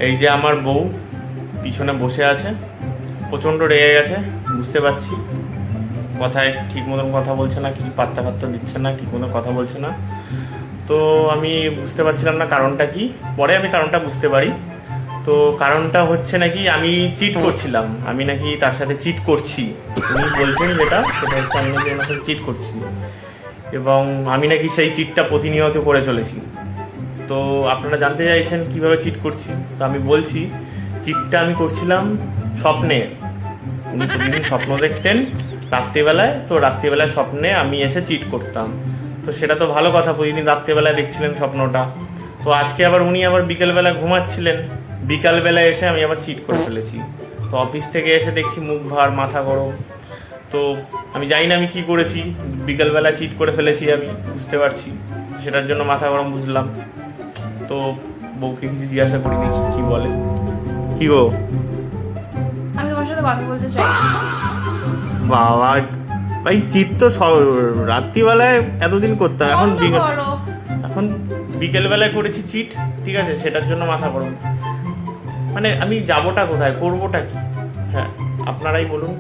এই যে আমার বউ পিছনে বসে আছে, প্রচণ্ড রেগে গেছে, বুঝতে পারছি। কথায় ঠিক মতন কথা বলছে না, কিছু পাত্তা পাত্তা দিচ্ছে না, ঠিক মতন কথা বলছে না। তো আমি বুঝতে পারছিলাম না কারণটা কি, পরে আমি কারণটা বুঝতে পারি। তো কারণটা হচ্ছে নাকি আমি চিট করছিলাম, আমি নাকি তার সাথে চিট করছি। উনি বলছেন যেটা, সেটা হচ্ছে আমি নাকি ওনার সাথে চিট করছি, এবং আমি নাকি সেই চিটটা প্রতিনিয়ত করে চলেছি। তো আপনারা জানতে চাইছেন কিভাবে চিট করছি, তো আমি বলছি চিটটা আমি করছিলাম স্বপ্নে। উনি প্রতিদিন স্বপ্ন দেখতেন রাত্রিবেলায়, তো রাত্রিবেলায় স্বপ্নে আমি এসে চিট করতাম। তো সেটা তো ভালো কথা, প্রতিদিন রাত্রিবেলায় দেখছিলেন স্বপ্নটা। তো আজকে আবার উনি আবার বিকেলবেলা ঘুমাচ্ছিলেন, বিকালবেলায় এসে আমি আবার চিট করে ফেলেছি। তো অফিস থেকে এসে দেখছি মুখ ভার, মাথা গরম। তো আমি জানি না আমি কি করেছি, বিকালবেলা চিট করে ফেলেছি আমি, বুঝতে পারছি। সেটার জন্য মাথা গরম, বুঝলাম। তো বউকে কিছু জিজ্ঞাসা করি, দেখি কি বলে। কি গো? আমি তোমার সাথে কথা বলতে চাই। বাবা, ভাই চিট তো রাত্রিবেলায় এতদিন করতাম, এখন বন্ধ করো। এখন বিকেলবেলায় করেছি চিট, ঠিক আছে, সেটার জন্য মাথা গরম। মানে আমি যাবোটা কোথায়, করবোটা কি? হ্যাঁ, আপনারাই বলুন।